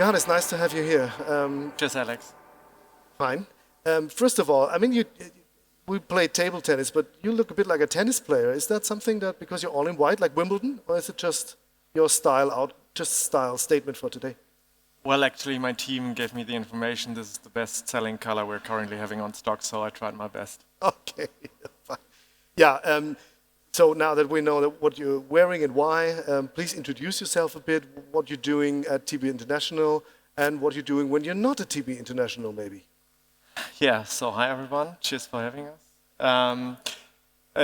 Johannes, nice to have you here. Cheers, Alex. Fine. First of all, I mean, we play table tennis, but you look a bit like a tennis player. Is that something that, because you're all in white, like Wimbledon, or is it just your style statement for today? Well, actually, my team gave me the information. This is the best-selling color we're currently having on stock, so I tried my best. Okay, fine. Yeah, so now that we know what you're wearing and why, please introduce yourself a bit, what you're doing at TB International, and what you're doing when you're not at TB International, maybe. Yeah, so hi everyone, cheers for having us.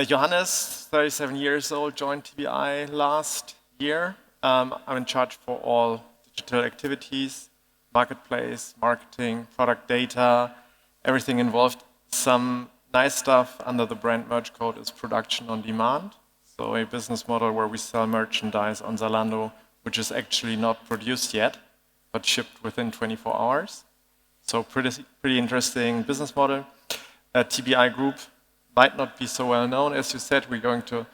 Johannes, 37 years old, joined TBI last year. I'm in charge for all digital activities, marketplace, marketing, product data, everything involved. Some nice stuff under the brand merge code is production on demand. So a business model where we sell merchandise on Zalando, which is actually not produced yet, but shipped within 24 hours. So pretty interesting business model. TBI Group might not be so well known, as you said. We're going to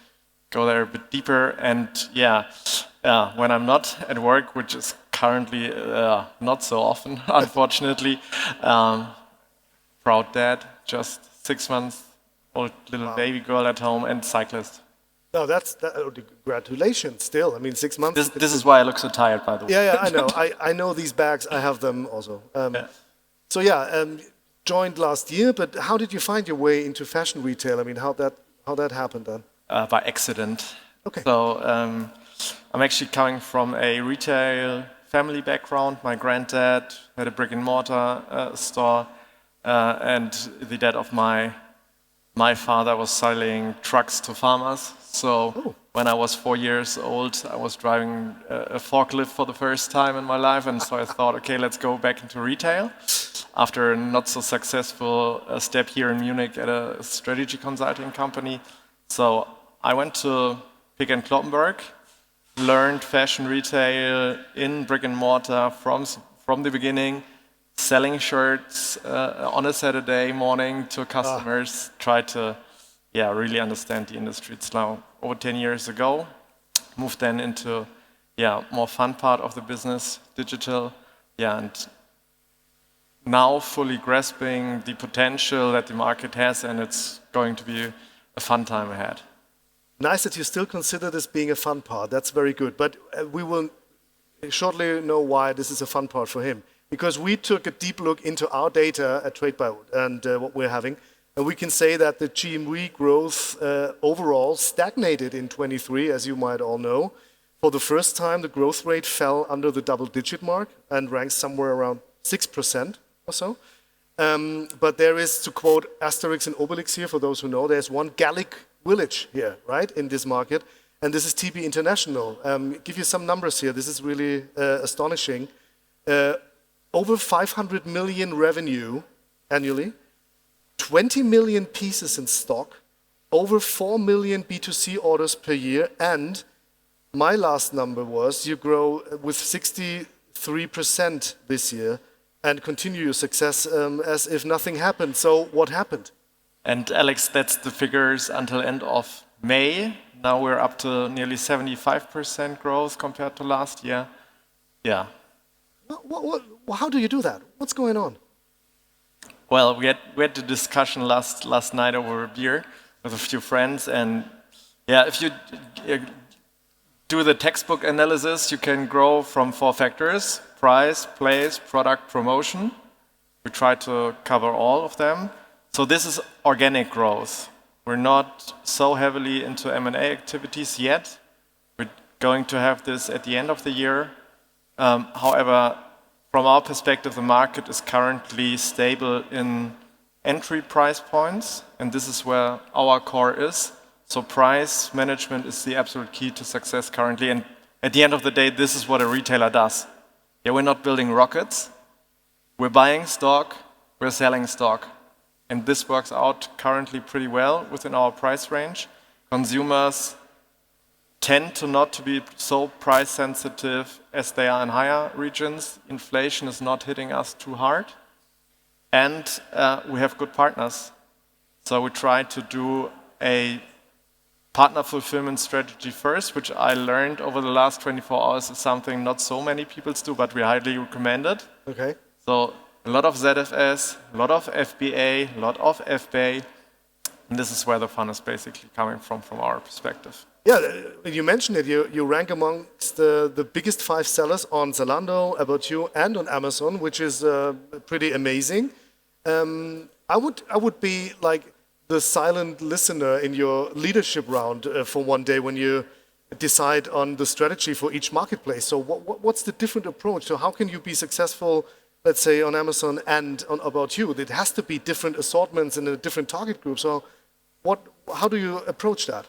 go there a bit deeper. And when I'm not at work, which is currently not so often, unfortunately, proud dad, just 6 months old little baby girl at home, and cyclist. No, congratulations still. I mean, 6 months. This is why I look so tired, by the way. Yeah, I know. I know these bags. I have them also. So joined last year, but how did you find your way into fashion retail? I mean, how that happened then? By accident. Okay. So I'm actually coming from a retail family background. My granddad had a brick and mortar store, and the dad of my father was selling trucks to farmers. So when I was 4 years old, I was driving a forklift for the first time in my life, and so I thought, okay, let's go back into retail. After a not so successful step here in Munich at a strategy consulting company. So I went to Pick & Kloppenburg, learned fashion retail in brick and mortar from the beginning, selling shirts on a Saturday morning to customers, tried to really understand the industry. It's now over 10 years ago. Moved then into more fun part of the business, digital, and now fully grasping the potential that the market has, and it's going to be a fun time ahead. Nice that you still consider this being a fun part. That's very good. But we will shortly know why this is a fun part for him. Because we took a deep look into our data at TradeBuy and what we're having. And we can say that the GMV growth overall stagnated in 23, as you might all know. For the first time, the growth rate fell under the double-digit mark and ranks somewhere around 6% or so. But there is, to quote Asterix and Obelix here, for those who know, there's one Gallic village here, right, in this market. And this is TB International. Give you some numbers here. This is really astonishing. Over 500 million revenue annually, 20 million pieces in stock, over 4 million B2C orders per year, and my last number was you grow with 63% this year and continue your success as if nothing happened. So what happened? And Alex, that's the figures until end of May. Now we're up to nearly 75% growth compared to last year. Yeah. How do you do that? What's going on? Well, we had the discussion last night over a beer with a few friends, and if you do the textbook analysis, you can grow from 4 factors: price, place, product, promotion. We try to cover all of them. So this is organic growth. We're not so heavily into M&A activities yet. We're going to have this at the end of the year. However, from our perspective, the market is currently stable in entry price points, and this is where our core is. So price management is the absolute key to success currently, and at the end of the day, this is what a retailer does. We're not building rockets. We're buying stock, we're selling stock, and this works out currently pretty well within our price range. Consumers tend to not to be so price sensitive as they are in higher regions. Inflation is not hitting us too hard. And we have good partners. So we try to do a partner fulfillment strategy first, which I learned over the last 24 hours is something not so many people do, but we highly recommend it. Okay. So a lot of ZFS, a lot of FBA, a lot of FBA, and this is where the fun is basically coming from our perspective. Yeah, you mentioned it. You rank amongst the biggest 5 sellers on Zalando, About You, and on Amazon, which is pretty amazing. I would be like the silent listener in your leadership round for one day when you decide on the strategy for each marketplace. So what's the different approach? So how can you be successful, let's say, on Amazon and on About You? It has to be different assortments in a different target group. So how do you approach that?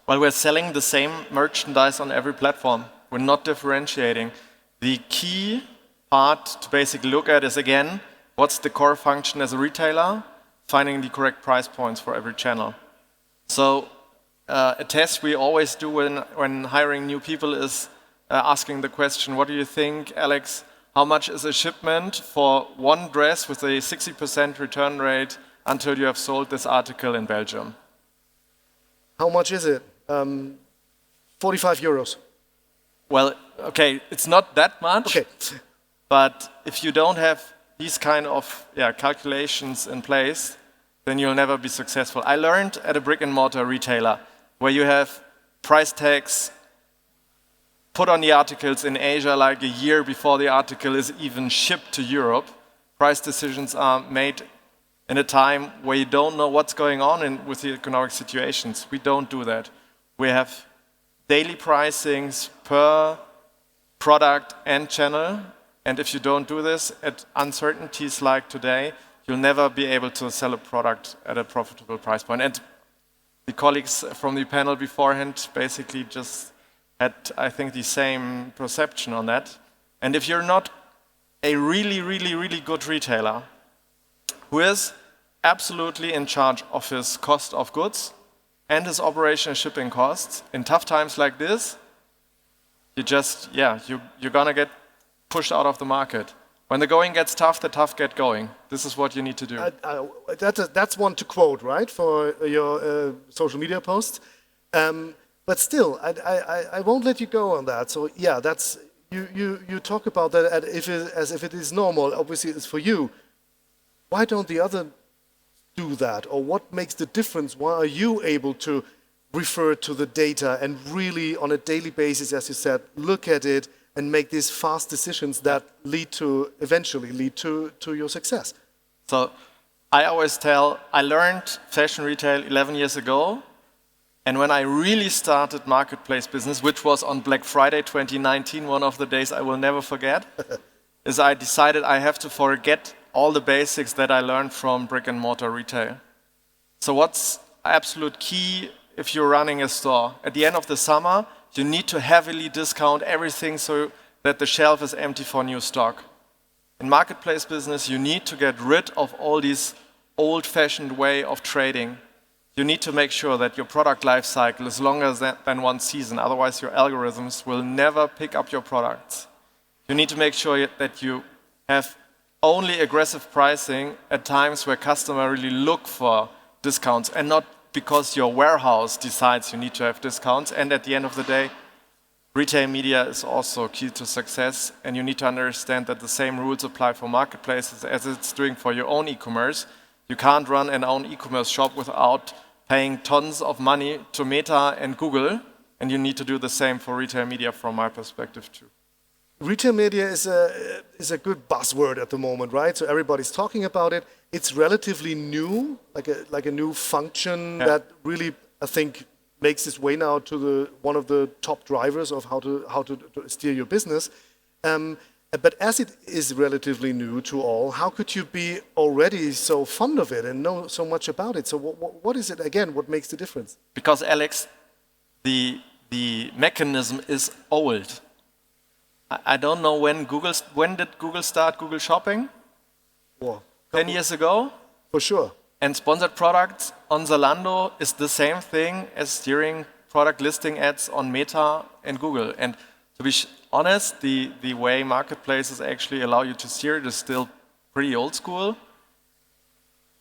Well, we're selling the same merchandise on every platform. We're not differentiating. The key part to basically look at is, again, what's the core function as a retailer? Finding the correct price points for every channel. So a test we always do when hiring new people is asking the question, what do you think, Alex, how much is a shipment for one dress with a 60% return rate until you have sold this article in Belgium? How much is it? 45 euros. Well, okay, it's not that much, okay. But if you don't have these kind of calculations in place, then you'll never be successful. I learned at a brick and mortar retailer where you have price tags put on the articles in Asia like a year before the article is even shipped to Europe. Price decisions are made in a time where you don't know what's going on with the economic situations. We don't do that. We have daily pricings per product and channel. And if you don't do this at uncertainties like today, you'll never be able to sell a product at a profitable price point. And the colleagues from the panel beforehand basically just had, I think, the same perception on that. And if you're not a really, really, really good retailer who is absolutely in charge of his cost of goods and his operation and shipping costs, in tough times like this, you're gonna get pushed out of the market. When the going gets tough, the tough get going. This is what you need to do. That's one to quote, right, for your social media posts. But still, I won't let you go on that. So yeah, that's you talk about that as if it is normal. Obviously, it's for you. Why don't the other do that? Or what makes the difference? Why are you able to refer to the data and really, on a daily basis, as you said, look at it and make these fast decisions that eventually lead to your success? So I always tell, I learned fashion retail 11 years ago. And when I really started marketplace business, which was on Black Friday 2019, one of the days I will never forget, is I decided I have to forget all the basics that I learned from brick and mortar retail. So what's absolute key if you're running a store? At the end of the summer, you need to heavily discount everything so that the shelf is empty for new stock. In marketplace business, you need to get rid of all these old-fashioned way of trading. You need to make sure that your product life cycle is longer than one season. Otherwise, your algorithms will never pick up your products. You need to make sure that you have only aggressive pricing at times where customers really look for discounts and not because your warehouse decides you need to have discounts. And at the end of the day, retail media is also key to success. And you need to understand that the same rules apply for marketplaces as it's doing for your own e-commerce. You can't run an own e-commerce shop without paying tons of money to Meta and Google, and you need to do the same for retail media from my perspective too. Retail media is a good buzzword at the moment, right? So everybody's talking about it. It's relatively new, like a new function that really, I think, makes its way now to one of the top drivers of how to steer your business. But as it is relatively new to all, how could you be already so fond of it and know so much about it? So what is it, again, what makes the difference? Because, Alex, the mechanism is old. I don't know when did Google start Google Shopping? Well, 10 years ago? For sure. And sponsored products on Zalando is the same thing as steering product listing ads on Meta and Google. And to be honest, the way marketplaces actually allow you to steer it is still pretty old school.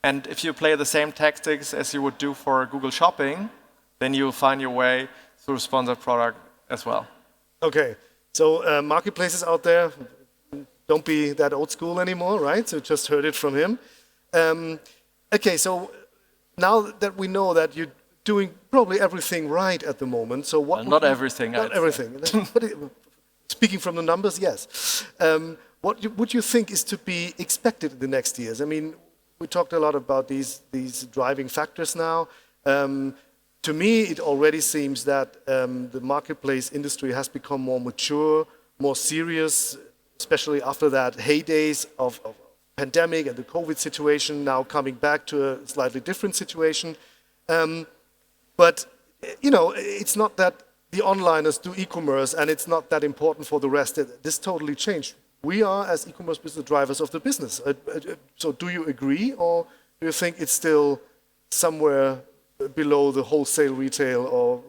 And if you play the same tactics as you would do for Google Shopping, then you'll find your way through sponsored product as well. Okay, so marketplaces out there, don't be that old school anymore, right? So just heard it from him. Okay, so now that we know that you're doing probably everything right at the moment, so what? Not everything. Not everything. But speaking from the numbers, yes. What would you think is to be expected in the next years? I mean, we talked a lot about these driving factors now. To me, it already seems that the marketplace industry has become more mature, more serious, especially after that heydays of pandemic and the COVID situation, now coming back to a slightly different situation. But, you know, it's not that the onliners do e-commerce and it's not that important for the rest. This totally changed. We are, as e-commerce business, drivers of the business. So do you agree, or do you think it's still somewhere below the wholesale retail, or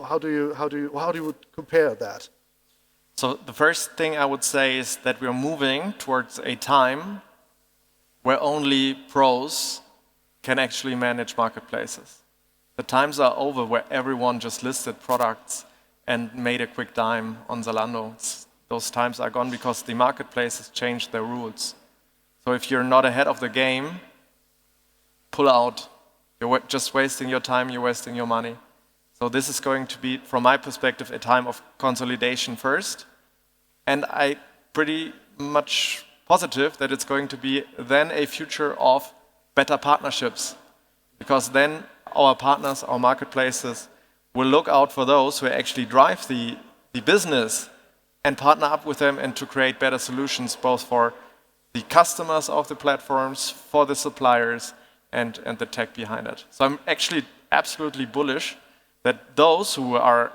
how do you compare that? So the first thing I would say is that we are moving towards a time where only pros can actually manage marketplaces. The times are over where everyone just listed products and made a quick dime on Zalando. Those times are gone because the marketplaces changed their rules. So if you're not ahead of the game, pull out. You're just wasting your time, you're wasting your money. So this is going to be, from my perspective, a time of consolidation first. And I pretty much positive that it's going to be then a future of better partnerships. Because then our partners, our marketplaces, will look out for those who actually drive the business and partner up with them and to create better solutions both for the customers of the platforms, for the suppliers, and the tech behind it. So I'm actually absolutely bullish that those who are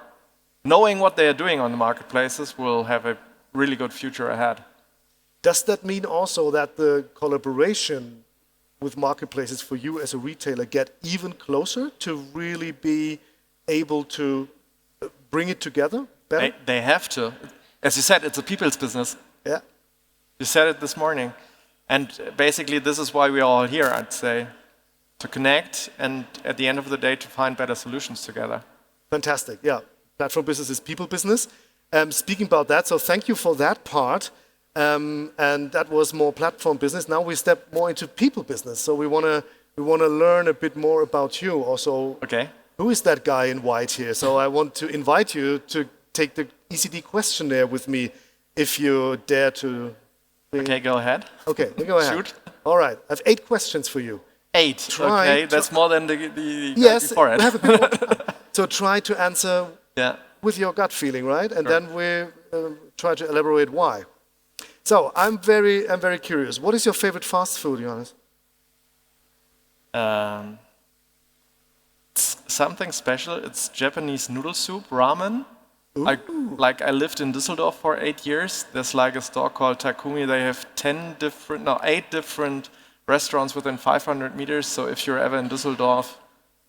knowing what they are doing on the marketplaces will have a really good future ahead. Does that mean also that the collaboration with marketplaces for you as a retailer get even closer to really be able to bring it together better? They have to. As you said, it's a people's business. Yeah. You said it this morning. And basically this is why we are all here, I'd say. To connect and at the end of the day to find better solutions together. Fantastic, yeah. Platform business is people business. Speaking about that, so thank you for that part. And that was more platform business. Now we step more into people business. So we wanna learn a bit more about you also. Okay. Who is that guy in white here? So I want to invite you to take the ECD questionnaire with me if you dare to. Okay, go ahead. Okay, go ahead. Shoot. All right, I have 8 questions for you. 8. Okay, that's more than the yes, before it. We have a bit more. So try to answer with your gut feeling, right? And then we try to elaborate why. So I'm very curious. What is your favorite fast food, Johannes? It's something special. It's Japanese noodle soup, ramen. I lived in Düsseldorf for 8 years. There's like a store called Takumi. They have 8 different restaurants within 500 meters. So if you're ever in Düsseldorf,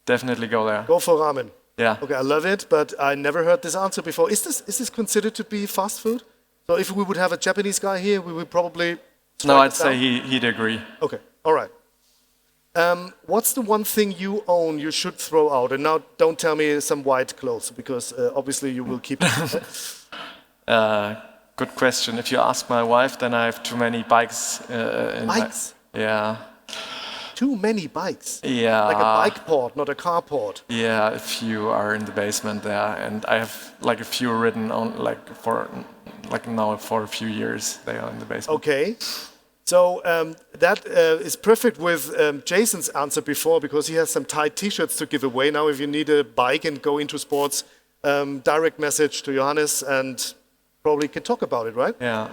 definitely go there. Go for ramen. Yeah. Okay, I love it, but I never heard this answer before. Is this considered to be fast food? So if we would have a Japanese guy here, we would probably. No, I'd say he'd agree. Okay, all right. What's the one thing you own you should throw out? And now don't tell me some white clothes, because obviously you will keep it. Good question. If you ask my wife, then I have too many bikes. Bikes? Yeah. Too many bikes? Yeah. Like a bike port, not a carport. Yeah, a few are in the basement there, and I have like a few ridden on now for a few years. They are in the basement. Okay. So that is perfect with Jason's answer before, because he has some tight T-shirts to give away. Now, if you need a bike and go into sports, direct message to Johannes and probably can talk about it, right? Yeah.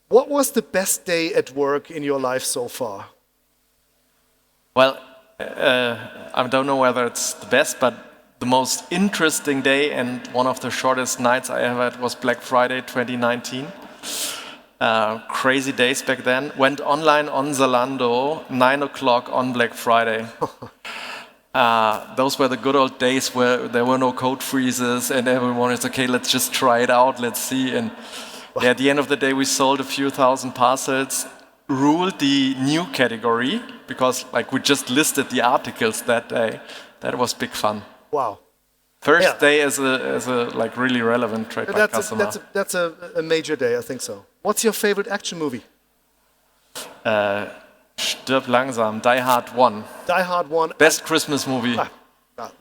What was the best day at work in your life so far? Well, I don't know whether it's the best, but the most interesting day and one of the shortest nights I ever had was Black Friday 2019. Crazy days back then. Went online on Zalando, 9 o'clock on Black Friday. Those were the good old days where there were no code freezes and everyone was, okay, let's just try it out, let's see. And at the end of the day, we sold a few thousand parcels, ruled the new category, because we just listed the articles that day. That was big fun. Wow. First day as a like really relevant trade by customer. That's a major day, I think so. What's your favorite action movie? Stirb langsam, Die Hard 1. Die Hard 1. Best Christmas movie.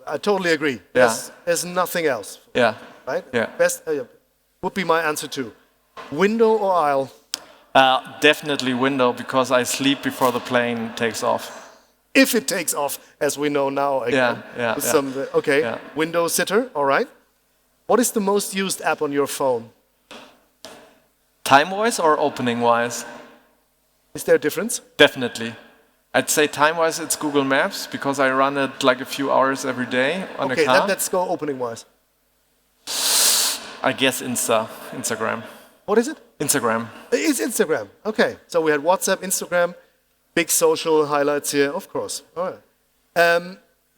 I totally agree. Yeah. There's nothing else. Yeah. Right? Yeah. Best would be my answer too. Window or aisle? Definitely window, because I sleep before the plane takes off. If it takes off, as we know now. Again, Yeah. Window sitter, all right. What is the most used app on your phone? Time-wise or opening-wise? Is there a difference? Definitely. I'd say time-wise it's Google Maps, because I run it like a few hours every day on a car. Okay, let's go opening-wise. I guess Instagram. What is it? Instagram. It's Instagram. Okay, so we had WhatsApp, Instagram, big social highlights here, of course. All right.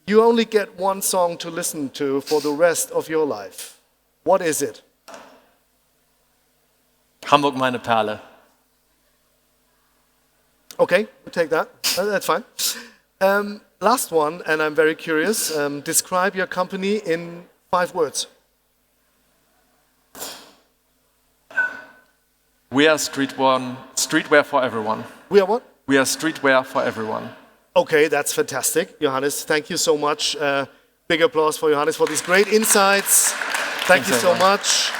You only get one song to listen to for the rest of your life. What is it? Hamburg meine Perle. Okay, we take that. That's fine. Last one, and I'm very curious. Describe your company in 5 words. We are streetwear for everyone. We are what? We are streetwear for everyone. Okay, that's fantastic. Johannes, thank you so much. Big applause for Johannes for these great insights. Thank you so much.